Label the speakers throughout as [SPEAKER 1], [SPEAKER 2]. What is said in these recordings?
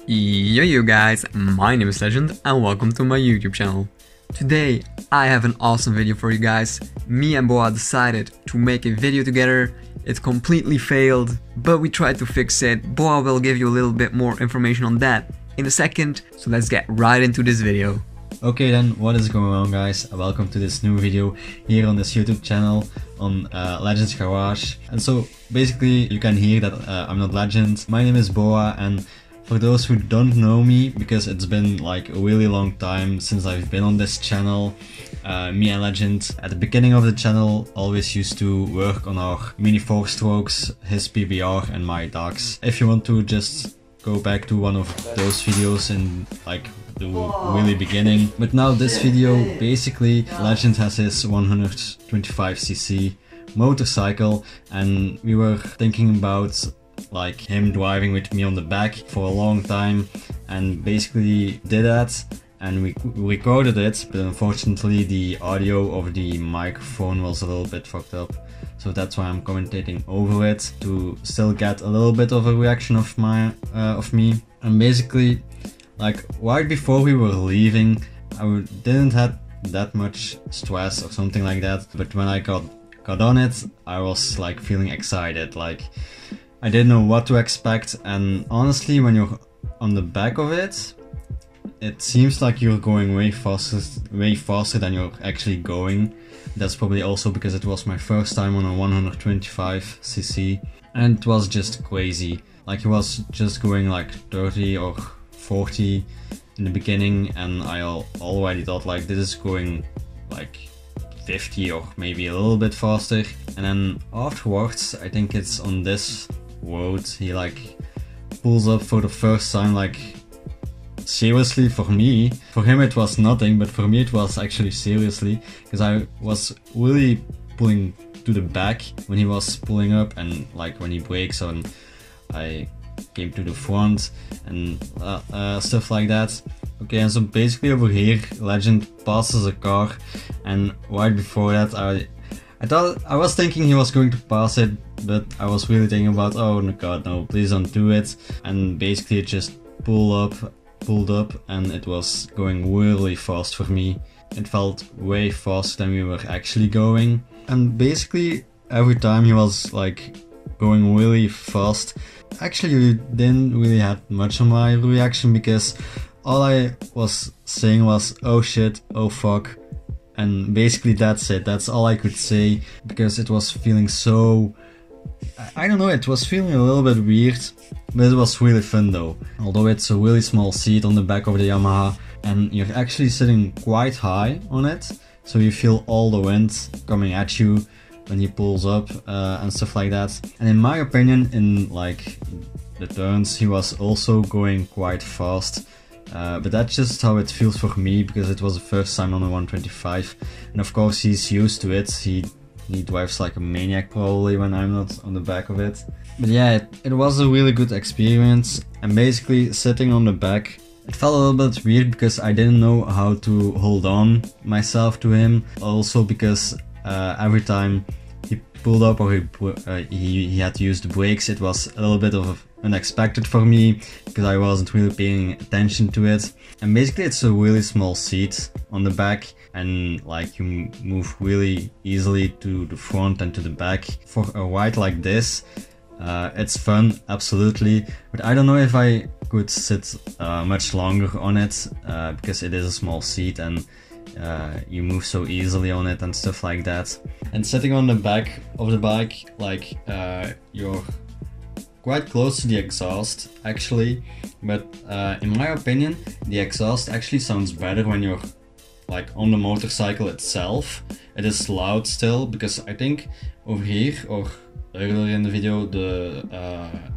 [SPEAKER 1] Yo guys, my name is Legend and welcome to my YouTube channel. Today I have an awesome video for you guys. Me and Boa decided to make a video together. It completely failed, but we tried to fix it. Boa will give you a little bit more information on that in a second, so let's get right into this video.
[SPEAKER 2] Okay then, what is going on guys? Welcome to this new video here on this YouTube channel on Legends Garage. And so basically you can hear that I'm not Legend. My name is Boa, and for those who don't know me, because it's been like a really long time since I've been on this channel, me and Legend at the beginning of the channel always used to work on our mini 4-strokes, his PBR and my dogs. If you want to just go back to one of those videos in like the really beginning. But now this video, basically Legend has his 125cc motorcycle, and we were thinking about like him driving with me on the back for a long time, and basically did that and we recorded it, but unfortunately the audio of the microphone was a little bit fucked up, so that's why I'm commentating over it to still get a little bit of a reaction of me. And basically, like right before we were leaving, I didn't have that much stress or something like that, but when I got on it, I was like feeling excited, like I didn't know what to expect. And honestly, when you're on the back of it, it seems like you're going way faster than you're actually going. That's probably also because it was my first time on a 125cc, and it was just crazy. Like it was just going like 30 or 40 in the beginning, and I already thought like this is going like 50 or maybe a little bit faster. And then afterwards, I think it's on this road, he like pulls up for the first time, like seriously for me. For him it was nothing, but for me it was actually seriously, because I was really pulling to the back when he was pulling up, and like when he brakes on, I came to the front and stuff like that. Okay, and so basically over here Legend passes a car, and right before that I was thinking he was going to pass it, but I was really thinking about, oh no god no, please don't do it. And basically it just pulled up and it was going really fast for me. It felt way faster than we were actually going, and basically every time he was like going really fast, actually we didn't really have much of my reaction, because all I was saying was oh shit, oh fuck, and basically that's it. That's all I could say, because it was feeling so, I don't know, it was feeling a little bit weird, but it was really fun though. Although it's a really small seat on the back of the Yamaha, and you're actually sitting quite high on it, so you feel all the wind coming at you when he pulls up and stuff like that. And in my opinion, in like the turns, he was also going quite fast. But that's just how it feels for me, because it was the first time on a 125, and of course he's used to it. He drives like a maniac probably when I'm not on the back of it. But yeah, it was a really good experience, and basically sitting on the back, it felt a little bit weird because I didn't know how to hold on myself to him. Also because every time he pulled up or he had to use the brakes, it was a little bit of unexpected for me, because I wasn't really paying attention to it. And basically it's a really small seat on the back, and like you move really easily to the front and to the back. For a ride like this, it's fun, absolutely, but I don't know if I could sit much longer on it, because it is a small seat and you move so easily on it and stuff like that. And sitting on the back of the bike, like you're quite close to the exhaust actually, but in my opinion the exhaust actually sounds better when you're like on the motorcycle itself. It is loud still, because I think over here or earlier in the video the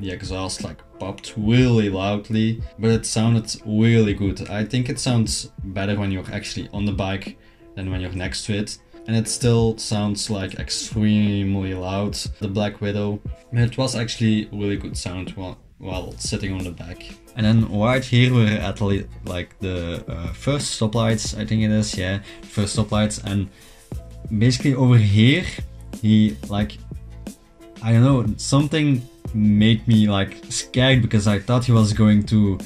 [SPEAKER 2] exhaust like popped really loudly, but it sounded really good. I think it sounds better when you're actually on the bike than when you're next to it, and it still sounds like extremely loud, the Black Widow, but it was actually really good sound while sitting on the back. And then right here we're at like the first stoplights, I think it is, yeah, first stoplights. And basically over here he like, I don't know, something made me like scared, because I thought he was going to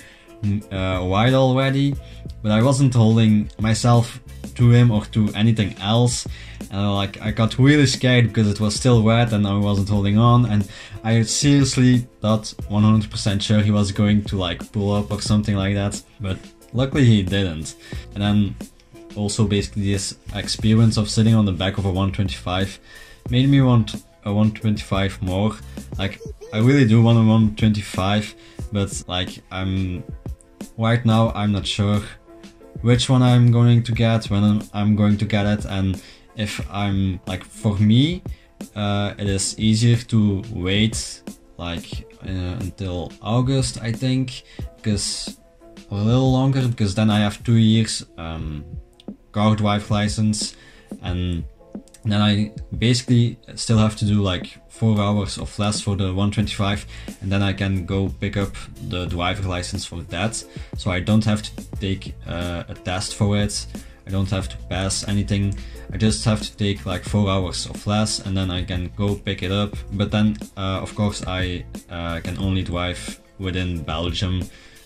[SPEAKER 2] wide already, but I wasn't holding myself to him or to anything else. And like I got really scared because it was still wet and I wasn't holding on, and I seriously thought 100% sure he was going to like pull up or something like that, but luckily he didn't. And then also basically this experience of sitting on the back of a 125 made me want a 125 more. Like I really do want a 125, but like right now I'm not sure which one I'm going to get, when I'm going to get it, and if I'm like, for me it is easier to wait like until August, I think, because a little longer, because then I have 2 years car drive license, and then I basically still have to do like 4 hours of less for the 125, and then I can go pick up the driver license for that. So I don't have to take a test for it, I don't have to pass anything, I just have to take like 4 hours of less, and then I can go pick it up. But then of course I can only drive within Belgium.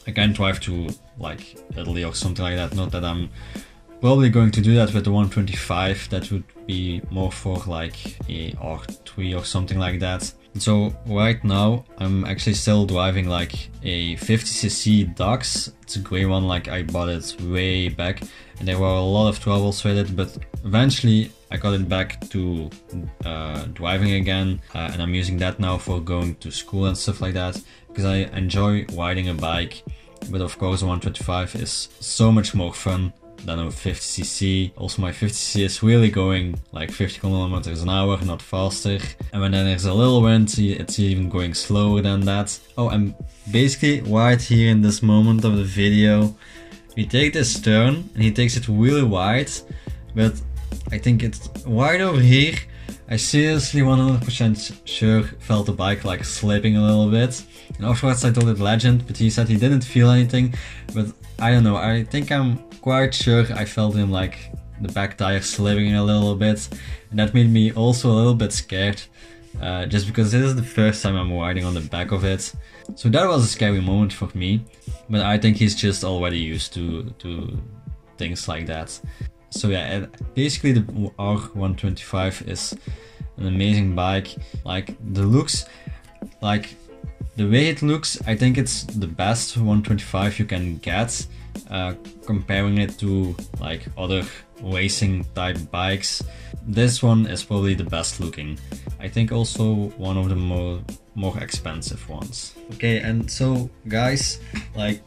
[SPEAKER 2] I can't drive to like Italy or something like that. Not that I'm probably going to do that with the 125, that would be more for like a R3 or something like that. So right now I'm actually still driving like a 50cc Dax. It's a grey one, like I bought it way back and there were a lot of troubles with it, but eventually I got it back to driving again, and I'm using that now for going to school and stuff like that, because I enjoy riding a bike. But of course 125 is so much more fun than a 50cc. Also my 50cc is really going like 50 kilometers an hour, not faster. And when there's a little wind, it's even going slower than that. Oh, and basically right here in this moment of the video, we take this turn and he takes it really wide, but I think it's right over here. I seriously 100% sure felt the bike like slipping a little bit. And afterwards I told it Legend, but he said he didn't feel anything. But I don't know, I think I'm quite sure I felt him like the back tire slipping a little bit. And that made me also a little bit scared, just because this is the first time I'm riding on the back of it. So that was a scary moment for me, but I think he's just already used to things like that. So yeah, basically the R125 is an amazing bike. Like the looks, like the way it looks, I think it's the best 125 you can get, comparing it to like other racing type bikes. This one is probably the best looking. I think also one of the more expensive ones. Okay, and so guys, like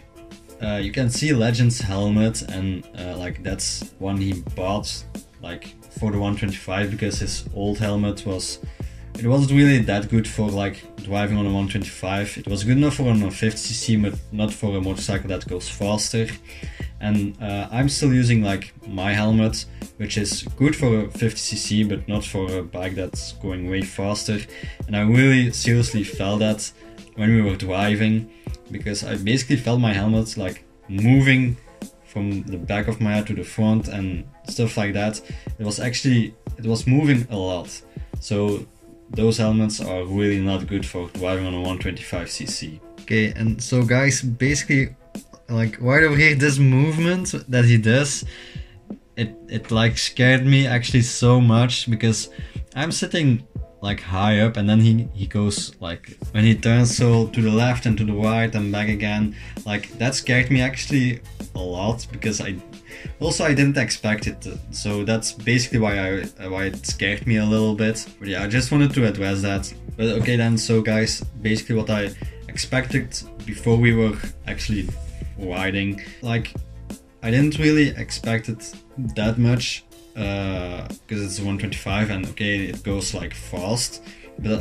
[SPEAKER 2] you can see Legend's helmet, and like that's one he bought like for the 125, because his old helmet wasn't really that good for like driving on a 125. It was good enough for a 50cc, but not for a motorcycle that goes faster. And I'm still using like my helmet, which is good for a 50cc, but not for a bike that's going way faster. And I really seriously felt that when we were driving, because I basically felt my helmet like moving from the back of my head to the front and stuff like that. It was moving a lot. So those helmets are really not good for driving on a 125cc. Okay, and so guys, basically like right over here, this movement that he does, it like scared me actually so much, because I'm sitting like high up, and then he goes like, when he turns so to the left and to the right and back again, like that scared me actually a lot, because I didn't expect it, so that's basically why it scared me a little bit. But yeah, I just wanted to address that. But okay then, so guys, basically what I expected before we were actually riding, like I didn't really expect it that much, because it's a 125 and okay, it goes like fast, but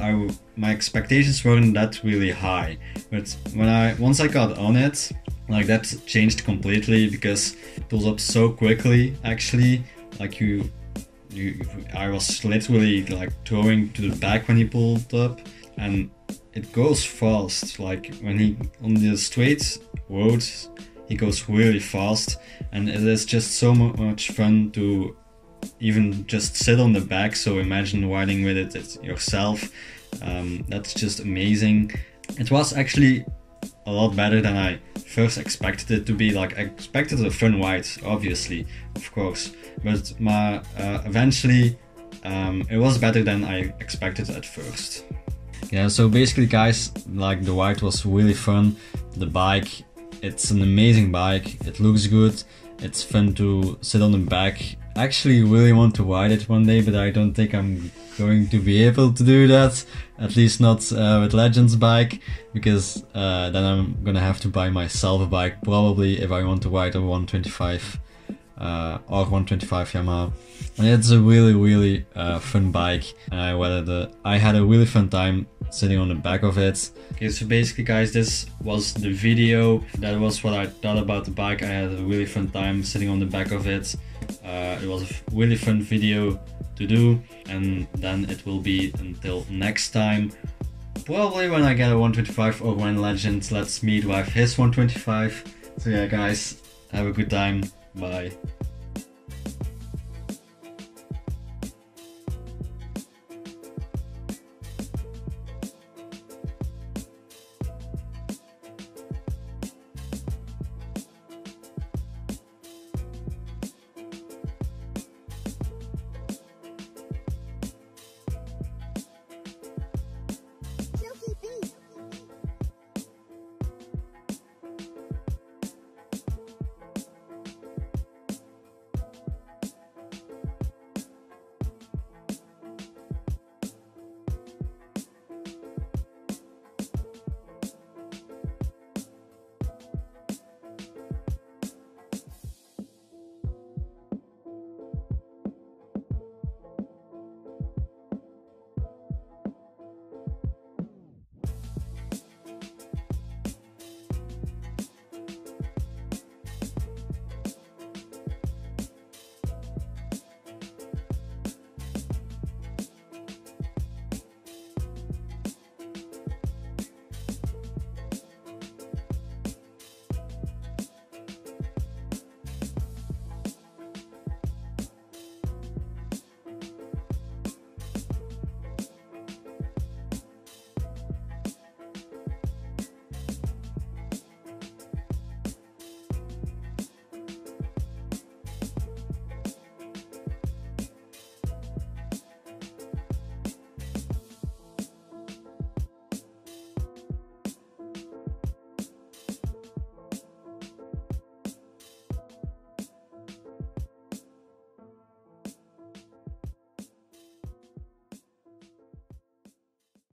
[SPEAKER 2] my expectations weren't that really high. But once I got on it, like that changed completely, because it pulls up so quickly actually. Like I was literally like throwing to the back when he pulled up, and it goes fast. Like when he on the straight roads, he goes really fast, and it is just so much fun to even just sit on the back. So imagine riding with it yourself. That's just amazing. It was actually a lot better than I first expected it to be. Like, I expected a fun ride, obviously, of course, but eventually it was better than I expected at first. Yeah, so basically guys, like, the ride was really fun. The bike, it's an amazing bike, it looks good, it's fun to sit on the back. I actually really want to ride it one day, but I don't think I'm going to be able to do that, at least not with Legends bike, because then I'm gonna have to buy myself a bike, probably, if I want to ride a 125 or 125 Yamaha. And it's a really fun bike, and I had a really fun time sitting on the back of it. Okay, so basically guys, this was the video. That was what I thought about the bike. I had a really fun time sitting on the back of it. It was a really fun video to do, and then it will be until next time, probably when I get a 125 or when Legend lets me drive his 125. So yeah guys, have a good time, bye.